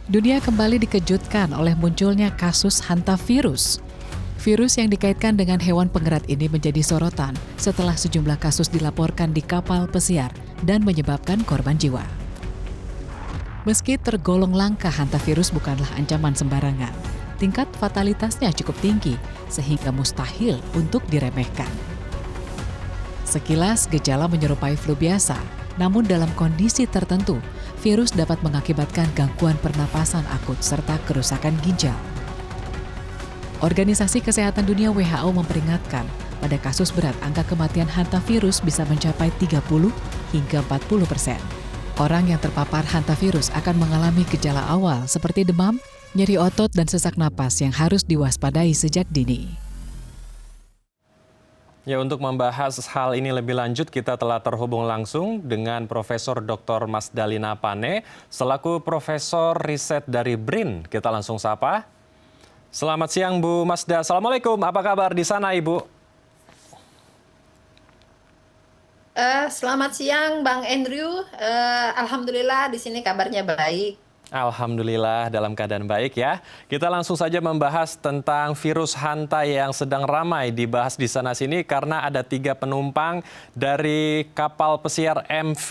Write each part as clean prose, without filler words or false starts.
Dunia kembali dikejutkan oleh munculnya kasus hantavirus. Virus yang dikaitkan dengan hewan pengerat ini menjadi sorotan setelah sejumlah kasus dilaporkan di kapal pesiar dan menyebabkan korban jiwa. Meski tergolong langka, hantavirus bukanlah ancaman sembarangan. Tingkat fatalitasnya cukup tinggi, sehingga mustahil untuk diremehkan. Sekilas gejala menyerupai flu biasa, namun dalam kondisi tertentu, virus dapat mengakibatkan gangguan pernapasan akut serta kerusakan ginjal. Organisasi Kesehatan Dunia WHO memperingatkan, pada kasus berat angka kematian hantavirus bisa mencapai 30 hingga 40%. Orang yang terpapar hantavirus akan mengalami gejala awal seperti demam, nyeri otot, dan sesak napas yang harus diwaspadai sejak dini. Ya, untuk membahas hal ini lebih lanjut, kita telah terhubung langsung dengan Profesor Dr. Mas Dalina Pane, selaku Profesor Riset dari BRIN. Kita langsung sapa. Selamat siang, Bu Masda. Assalamualaikum, apa kabar di sana, Ibu? Selamat siang, Bang Andrew. Alhamdulillah di sini kabarnya baik. Alhamdulillah dalam keadaan baik ya. Kita langsung saja membahas tentang virus hanta yang sedang ramai dibahas di sana-sini karena ada 3 penumpang dari kapal pesiar MV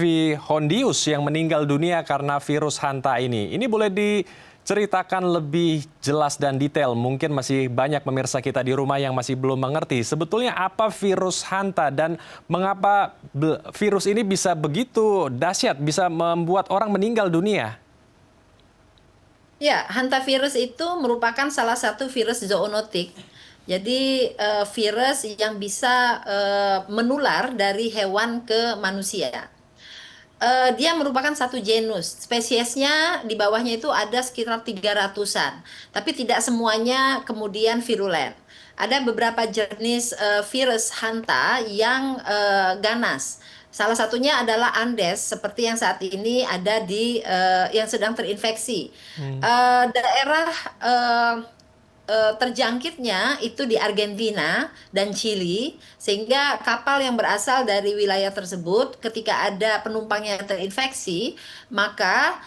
Hondius yang meninggal dunia karena virus hanta ini. Ini boleh diceritakan lebih jelas dan detail. Mungkin masih banyak pemirsa kita di rumah yang masih belum mengerti sebetulnya apa virus hanta dan mengapa virus ini bisa begitu dahsyat, bisa membuat orang meninggal dunia. Ya, hantavirus itu merupakan salah satu virus zoonotik. Jadi virus yang bisa menular dari hewan ke manusia. Dia merupakan satu genus. Spesiesnya di bawahnya itu ada sekitar 300-an. Tapi tidak semuanya kemudian virulen. Ada beberapa jenis virus hanta yang ganas. Salah satunya adalah Andes, seperti yang saat ini ada di yang sedang terinfeksi. Daerah terjangkitnya itu di Argentina dan Chili, sehingga kapal yang berasal dari wilayah tersebut ketika ada penumpang yang terinfeksi, maka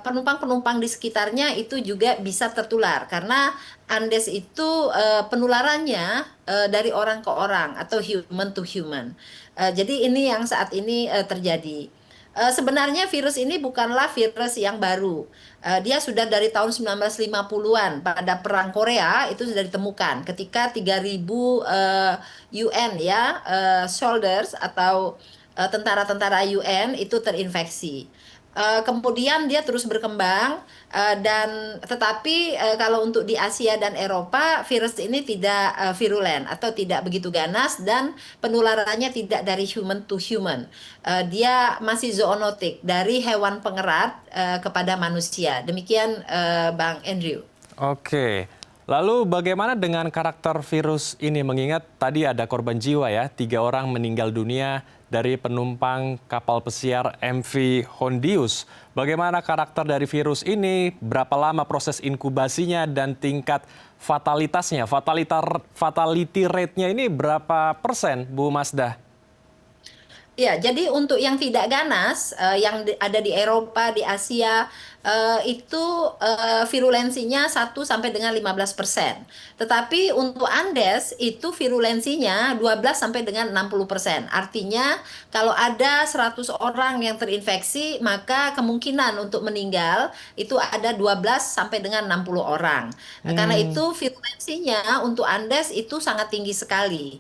penumpang-penumpang di sekitarnya itu juga bisa tertular karena Andes itu penularannya dari orang ke orang atau human to human. Jadi ini yang saat ini terjadi. Sebenarnya virus ini bukanlah virus yang baru. Dia sudah dari tahun 1950-an pada Perang Korea itu sudah ditemukan ketika 3.000 UN ya soldiers atau tentara-tentara UN itu terinfeksi. Kemudian dia terus berkembang dan tetapi kalau untuk di Asia dan Eropa virus ini tidak virulen atau tidak begitu ganas dan penularannya tidak dari human to human. Dia masih zoonotik dari hewan pengerat kepada manusia. Demikian Bang Andrew. Oke. Lalu bagaimana dengan karakter virus ini? Mengingat tadi ada korban jiwa ya, 3 orang meninggal dunia dari penumpang kapal pesiar MV Hondius. Bagaimana karakter dari virus ini? Berapa lama proses inkubasinya dan tingkat fatalitasnya? Fatality rate-nya ini berapa persen, Bu Masda? Ya, jadi untuk yang tidak ganas, yang ada di Eropa, di Asia, itu virulensinya 1 sampai dengan 15%. Tetapi untuk Andes itu virulensinya 12 sampai dengan 60%. Artinya kalau ada 100 orang yang terinfeksi, maka kemungkinan untuk meninggal itu ada 12 sampai dengan 60 orang. Karena itu virulensinya untuk Andes itu sangat tinggi sekali.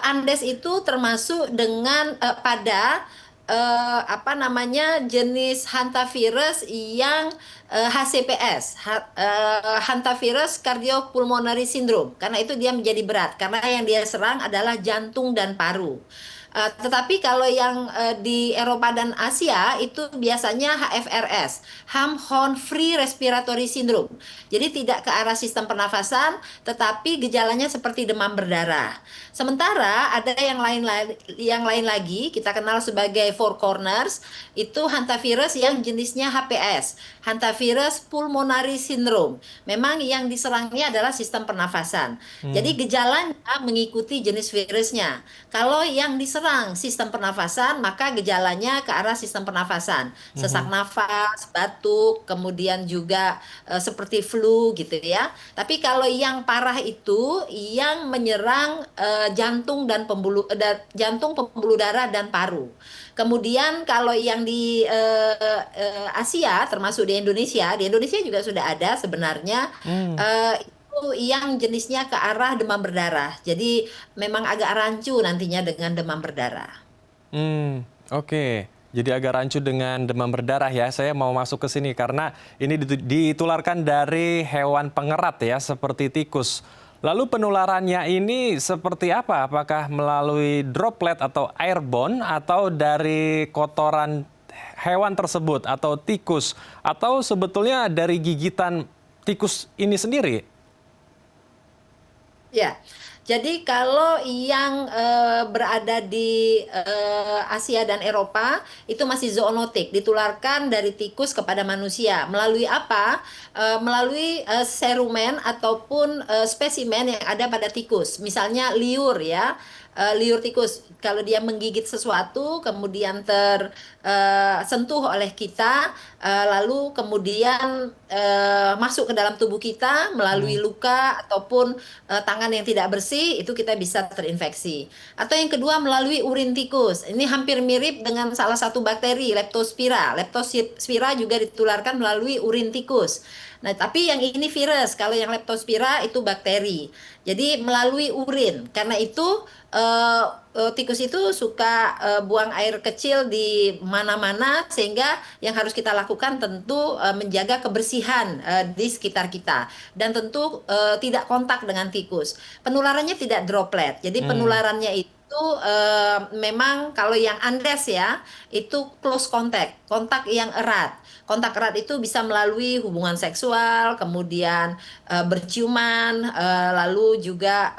Andes itu termasuk dengan pada apa namanya jenis hantavirus yang HCPS, hantavirus cardiopulmonary syndrome, karena itu dia menjadi berat karena yang dia serang adalah jantung dan paru. Tetapi kalau yang di Eropa dan Asia itu biasanya HFRS, Ham-Horn-Free Respiratory Syndrome. Jadi tidak ke arah sistem pernafasan, tetapi gejalanya seperti demam berdarah. Sementara ada yang lain lagi, kita kenal sebagai Four Corners, itu hantavirus yang jenisnya HPS, hantavirus pulmonary syndrome. Memang yang diserangnya adalah sistem pernafasan. Jadi gejalanya mengikuti jenis virusnya. Kalau yang diserang menyerang sistem pernafasan, maka gejalanya ke arah sistem pernafasan. Sesak nafas, batuk, kemudian juga seperti flu gitu ya. Tapi kalau yang parah itu yang menyerang jantung, pembuluh darah dan paru. Kemudian kalau yang di Asia, termasuk di Indonesia juga sudah ada sebenarnya. Hmm. Itu yang jenisnya ke arah demam berdarah. Jadi memang agak rancu nantinya dengan demam berdarah. Oke. Jadi agak rancu dengan demam berdarah ya. Saya mau masuk ke sini karena ini ditularkan dari hewan pengerat ya, seperti tikus. Lalu penularannya ini seperti apa? Apakah melalui droplet atau airborne atau dari kotoran hewan tersebut atau tikus? Atau sebetulnya dari gigitan tikus ini sendiri? Ya, jadi kalau yang berada di Asia dan Eropa itu masih zoonotik, ditularkan dari tikus kepada manusia. Melalui apa? Melalui serumen ataupun spesimen yang ada pada tikus. Misalnya liur ya, liur tikus. Kalau dia menggigit sesuatu, kemudian tersentuh oleh kita, lalu kemudian masuk ke dalam tubuh kita melalui luka ataupun tangan yang tidak bersih, itu kita bisa terinfeksi. Atau yang kedua melalui urin tikus. Ini hampir mirip dengan salah satu bakteri, Leptospira. Leptospira juga ditularkan melalui urin tikus. Nah, tapi yang ini virus. Kalau yang Leptospira itu bakteri. Jadi melalui urin. Karena itu tikus itu suka buang air kecil di mana-mana, sehingga yang harus kita lakukan tentu menjaga kebersihan di sekitar kita, dan tentu tidak kontak dengan tikus. Penularannya tidak droplet, jadi penularannya itu memang kalau yang Andes ya itu close contact, kontak yang erat. Kontak erat itu bisa melalui hubungan seksual, kemudian berciuman, lalu juga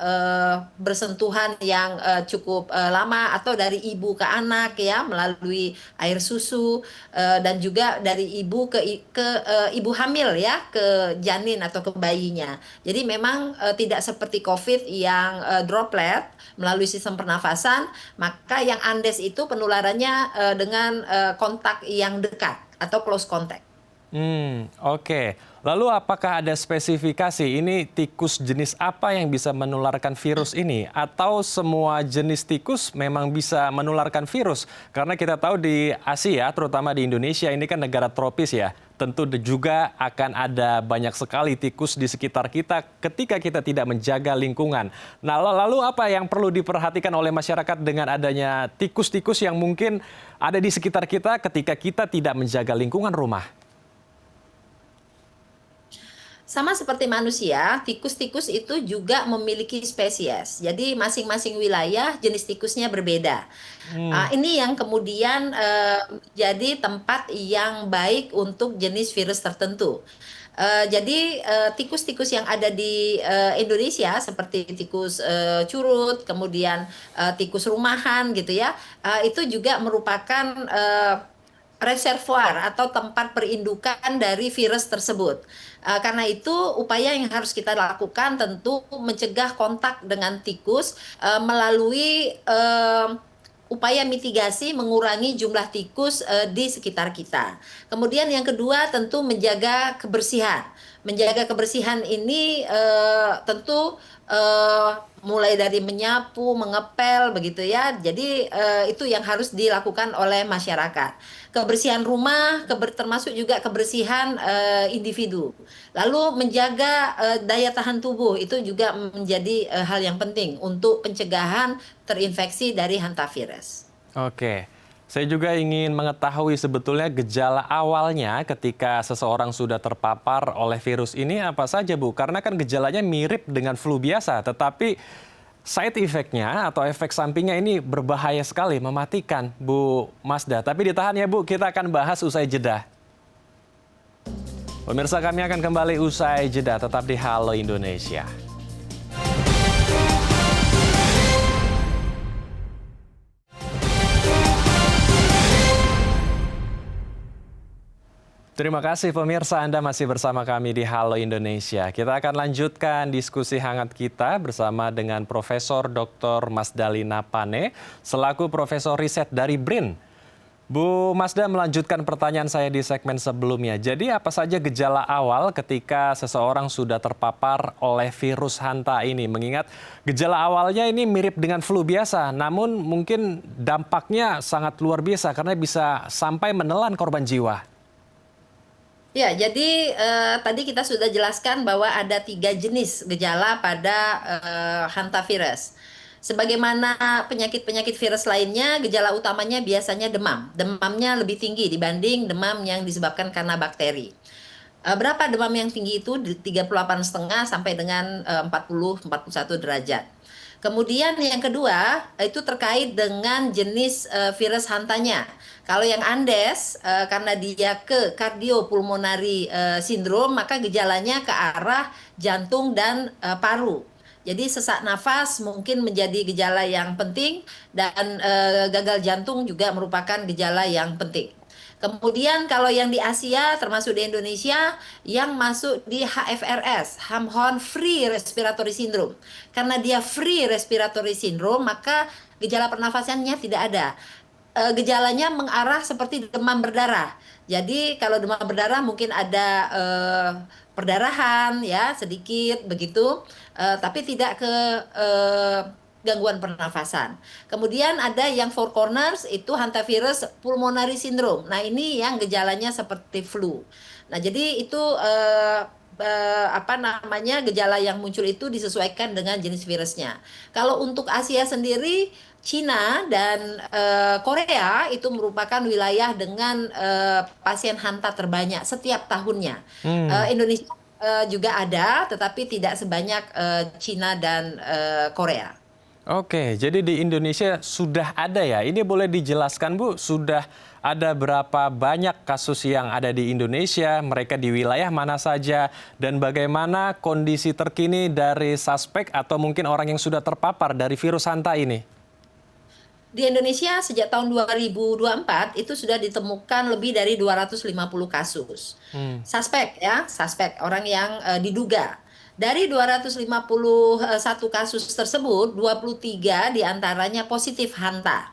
bersentuhan yang cukup lama, atau dari ibu ke anak ya melalui air susu, dan juga dari ibu ke ibu hamil ya, ke janin atau ke bayinya. Jadi memang tidak seperti COVID yang droplet melalui sistem pernafasan, maka yang Andes itu penularannya dengan kontak yang dekat atau close contact. Oke. Lalu apakah ada spesifikasi ini tikus jenis apa yang bisa menularkan virus ini? Atau semua jenis tikus memang bisa menularkan virus? Karena kita tahu di Asia, terutama di Indonesia, ini kan negara tropis ya. Tentu juga akan ada banyak sekali tikus di sekitar kita ketika kita tidak menjaga lingkungan. Nah, lalu apa yang perlu diperhatikan oleh masyarakat dengan adanya tikus-tikus yang mungkin ada di sekitar kita ketika kita tidak menjaga lingkungan rumah? Sama seperti manusia, tikus-tikus itu juga memiliki spesies. Jadi masing-masing wilayah jenis tikusnya berbeda. Ini yang kemudian jadi tempat yang baik untuk jenis virus tertentu. Jadi tikus-tikus yang ada di Indonesia seperti tikus curut, kemudian tikus rumahan gitu ya, itu juga merupakan reservoir atau tempat perindukan dari virus tersebut. Karena itu upaya yang harus kita lakukan tentu mencegah kontak dengan tikus melalui upaya mitigasi mengurangi jumlah tikus di sekitar kita. Kemudian yang kedua tentu menjaga kebersihan. Menjaga kebersihan ini tentu mulai dari menyapu, mengepel begitu ya. Jadi itu yang harus dilakukan oleh masyarakat. Kebersihan rumah, termasuk juga kebersihan individu. Lalu menjaga daya tahan tubuh itu juga menjadi hal yang penting untuk pencegahan terinfeksi dari hantavirus. Oke. Saya juga ingin mengetahui sebetulnya gejala awalnya ketika seseorang sudah terpapar oleh virus ini apa saja, Bu? Karena kan gejalanya mirip dengan flu biasa, tetapi side effect-nya atau efek sampingnya ini berbahaya sekali, mematikan, Bu Masda. Tapi ditahan ya, Bu, kita akan bahas usai jeda. Pemirsa, kami akan kembali usai jeda, tetap di Halo Indonesia. Terima kasih pemirsa, Anda masih bersama kami di Halo Indonesia. Kita akan lanjutkan diskusi hangat kita bersama dengan Profesor Dr. Masdalina Pane selaku Profesor Riset dari BRIN. Bu Masda, melanjutkan pertanyaan saya di segmen sebelumnya. Jadi apa saja gejala awal ketika seseorang sudah terpapar oleh virus Hanta ini? Mengingat gejala awalnya ini mirip dengan flu biasa, namun mungkin dampaknya sangat luar biasa karena bisa sampai menelan korban jiwa. Ya, jadi tadi kita sudah jelaskan bahwa ada 3 jenis gejala pada hantavirus. Sebagaimana penyakit-penyakit virus lainnya, gejala utamanya biasanya demam. Demamnya lebih tinggi dibanding demam yang disebabkan karena bakteri. Berapa demam yang tinggi itu? 38,5 sampai dengan 40-41 derajat. Kemudian yang kedua itu terkait dengan jenis virus hantanya. Kalau yang Andes karena dia ke cardiopulmonary syndrome, maka gejalanya ke arah jantung dan paru. Jadi sesak nafas mungkin menjadi gejala yang penting dan gagal jantung juga merupakan gejala yang penting. Kemudian kalau yang di Asia termasuk di Indonesia yang masuk di HFRS, Ham-Horn Free Respiratory Syndrome. Karena dia free respiratory syndrome maka gejala pernafasannya tidak ada. Gejalanya mengarah seperti demam berdarah. Jadi kalau demam berdarah mungkin ada perdarahan ya sedikit begitu, tapi tidak ke gangguan pernafasan. Kemudian ada yang four corners itu hantavirus pulmonary syndrome. Nah ini yang gejalanya seperti flu. Nah jadi itu gejala yang muncul itu disesuaikan dengan jenis virusnya. Kalau untuk Asia sendiri, Cina dan Korea itu merupakan wilayah dengan pasien hanta terbanyak setiap tahunnya. Indonesia juga ada, tetapi tidak sebanyak Cina dan Korea. Oke, jadi di Indonesia sudah ada ya. Ini boleh dijelaskan Bu, sudah ada berapa banyak kasus yang ada di Indonesia, mereka di wilayah mana saja, dan bagaimana kondisi terkini dari suspek atau mungkin orang yang sudah terpapar dari virus Hanta ini? Di Indonesia sejak tahun 2024 itu sudah ditemukan lebih dari 250 kasus. Suspek ya, suspek orang yang diduga. Dari 251 kasus tersebut, 23 diantaranya positif Hanta.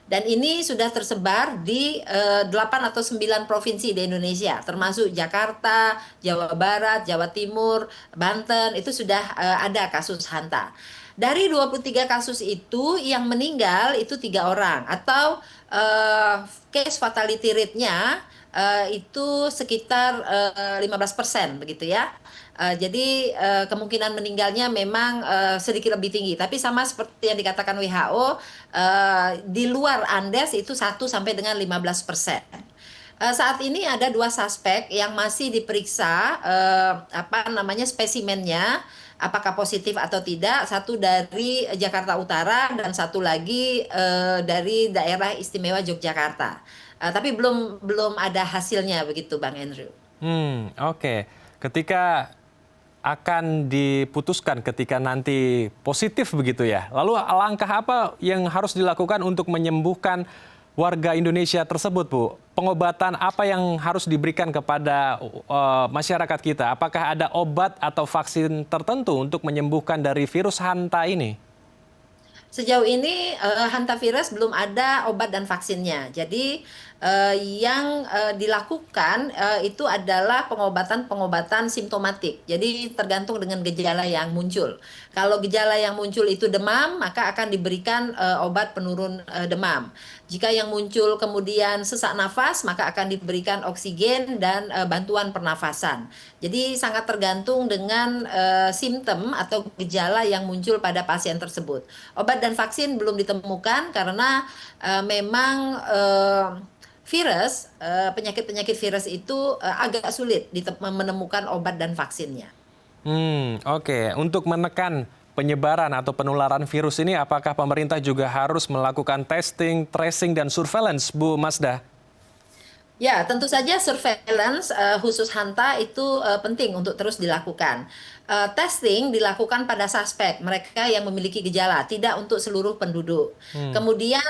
Dan ini sudah tersebar di 8 atau 9 provinsi di Indonesia, termasuk Jakarta, Jawa Barat, Jawa Timur, Banten, itu sudah ada kasus Hanta. Dari 23 kasus itu, yang meninggal itu 3 orang, atau case fatality rate-nya itu sekitar 15% begitu ya. Jadi kemungkinan meninggalnya memang sedikit lebih tinggi. Tapi sama seperti yang dikatakan WHO, di luar Andes itu 1 sampai dengan 15%. Saat ini ada 2 suspek yang masih diperiksa spesimennya, apakah positif atau tidak. Satu dari Jakarta Utara dan satu lagi dari daerah istimewa Yogyakarta. Tapi belum ada hasilnya begitu Bang Andrew. Oke. Ketika akan diputuskan ketika nanti positif begitu ya. Lalu langkah apa yang harus dilakukan untuk menyembuhkan warga Indonesia tersebut, Bu? Pengobatan apa yang harus diberikan kepada masyarakat kita? Apakah ada obat atau vaksin tertentu untuk menyembuhkan dari virus Hanta ini? Sejauh ini hantavirus belum ada obat dan vaksinnya. Jadi yang dilakukan itu adalah pengobatan simptomatik. Jadi tergantung dengan gejala yang muncul. Kalau gejala yang muncul itu demam, maka akan diberikan obat penurun demam. Jika yang muncul kemudian sesak nafas, maka akan diberikan oksigen dan bantuan pernafasan. Jadi sangat tergantung dengan simptom atau gejala yang muncul pada pasien tersebut. Obat dan vaksin belum ditemukan karena memang penyakit-penyakit virus itu agak sulit menemukan obat dan vaksinnya. Oke. Untuk menekan penyebaran atau penularan virus ini, apakah pemerintah juga harus melakukan testing, tracing, dan surveillance, Bu Masda? Ya, tentu saja surveillance khusus Hanta itu penting untuk terus dilakukan. testing dilakukan pada suspek, mereka yang memiliki gejala, tidak untuk seluruh penduduk. Kemudian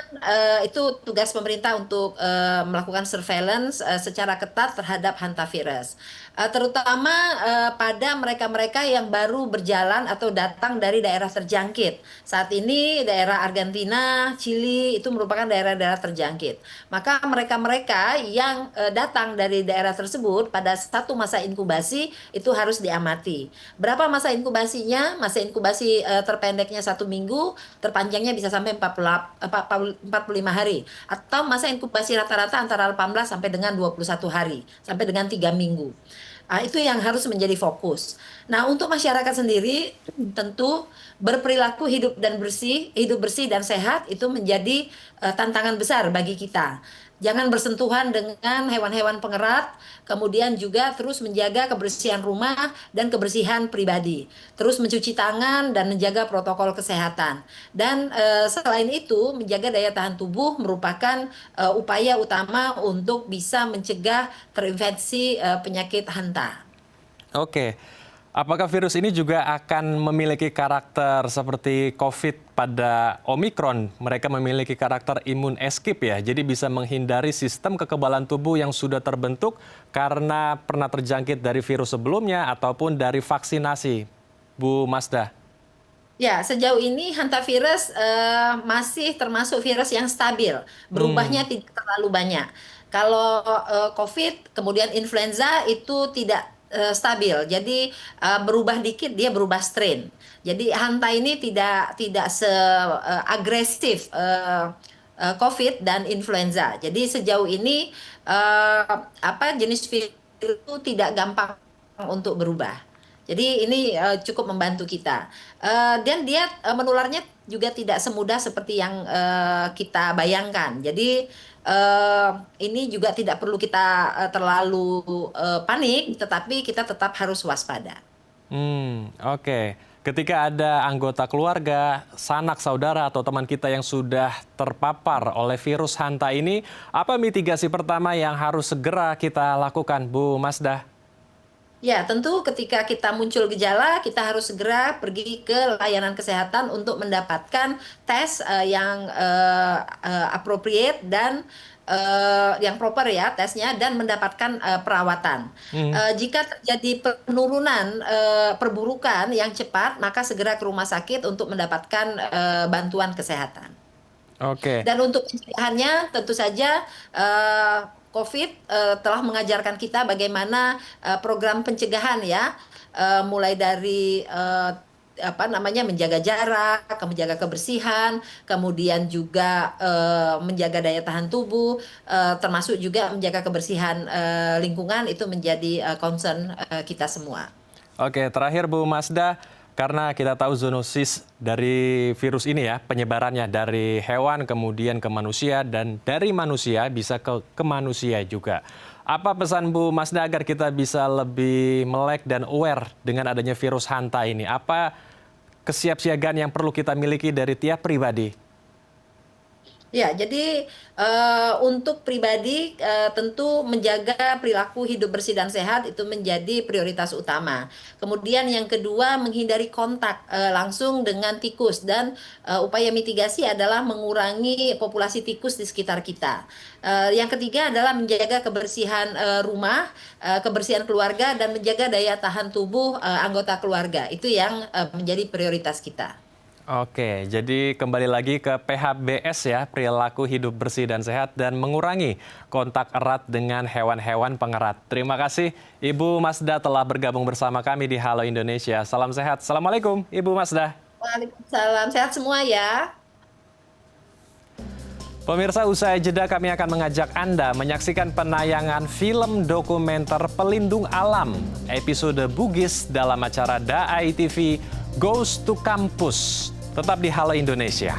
itu tugas pemerintah untuk melakukan surveillance secara ketat terhadap hantavirus. Terutama pada mereka-mereka yang baru berjalan atau datang dari daerah terjangkit. Saat ini daerah Argentina, Chili itu merupakan daerah-daerah terjangkit. Maka mereka-mereka yang datang dari daerah tersebut pada satu masa inkubasi itu harus diamati. Berapa masa inkubasinya? Masa inkubasi terpendeknya 1 minggu, terpanjangnya bisa sampai 45 hari. Atau masa inkubasi rata-rata antara 18 sampai dengan 21 hari, sampai dengan 3 minggu. Itu yang harus menjadi fokus. Nah, untuk masyarakat sendiri tentu berperilaku hidup bersih dan sehat itu menjadi tantangan besar bagi kita. Jangan bersentuhan dengan hewan-hewan pengerat, kemudian juga terus menjaga kebersihan rumah dan kebersihan pribadi. Terus mencuci tangan dan menjaga protokol kesehatan. Dan selain itu, menjaga daya tahan tubuh merupakan upaya utama untuk bisa mencegah terinfeksi penyakit hanta. Oke. Apakah virus ini juga akan memiliki karakter seperti COVID pada Omikron? Mereka memiliki karakter imun escape ya, jadi bisa menghindari sistem kekebalan tubuh yang sudah terbentuk karena pernah terjangkit dari virus sebelumnya ataupun dari vaksinasi. Bu Mazda. Ya, sejauh ini hantavirus masih termasuk virus yang stabil, berubahnya tidak terlalu banyak. Kalau COVID, kemudian influenza itu tidak stabil, jadi berubah dikit dia berubah strain. Jadi hanta ini tidak seagresif COVID dan influenza. Jadi sejauh ini jenis virus itu tidak gampang untuk berubah. Jadi ini cukup membantu kita. Dan dia menularnya juga tidak semudah seperti yang kita bayangkan. Jadi ini juga tidak perlu kita terlalu panik, tetapi kita tetap harus waspada. Oke. Ketika ada anggota keluarga, sanak saudara atau teman kita yang sudah terpapar oleh virus hanta ini, apa mitigasi pertama yang harus segera kita lakukan, Bu Mazda? Ya, tentu ketika kita muncul gejala, kita harus segera pergi ke layanan kesehatan untuk mendapatkan tes yang appropriate dan yang proper ya tesnya, dan mendapatkan perawatan. Jika terjadi penurunan perburukan yang cepat, maka segera ke rumah sakit untuk mendapatkan bantuan kesehatan. Oke. Dan untuk pencegahannya tentu saja COVID telah mengajarkan kita bagaimana program pencegahan ya, mulai dari menjaga jarak, menjaga kebersihan, kemudian juga menjaga daya tahan tubuh, termasuk juga menjaga kebersihan lingkungan, itu menjadi concern kita semua. Oke, terakhir Bu Mazda, karena kita tahu zoonosis dari virus ini ya, penyebarannya dari hewan kemudian ke manusia dan dari manusia bisa ke manusia juga. Apa pesan Bu Mazda agar kita bisa lebih melek dan aware dengan adanya virus hanta ini? Apa kesiapsiagaan yang perlu kita miliki dari tiap pribadi? Ya, jadi untuk pribadi tentu menjaga perilaku hidup bersih dan sehat itu menjadi prioritas utama. Kemudian yang kedua, menghindari kontak langsung dengan tikus, dan upaya mitigasi adalah mengurangi populasi tikus di sekitar kita. Yang ketiga adalah menjaga kebersihan rumah, kebersihan keluarga, dan menjaga daya tahan tubuh anggota keluarga. Itu yang menjadi prioritas kita. Oke, jadi kembali lagi ke PHBS ya, perilaku hidup bersih dan sehat dan mengurangi kontak erat dengan hewan-hewan pengerat. Terima kasih Ibu Mazda telah bergabung bersama kami di Halo Indonesia. Salam sehat. Assalamualaikum Ibu Mazda. Waalaikumsalam, sehat semua ya. Pemirsa, usai jeda kami akan mengajak Anda menyaksikan penayangan film dokumenter pelindung alam episode Bugis dalam acara DAI TV Goes to Campus. Tetap di Halo Indonesia.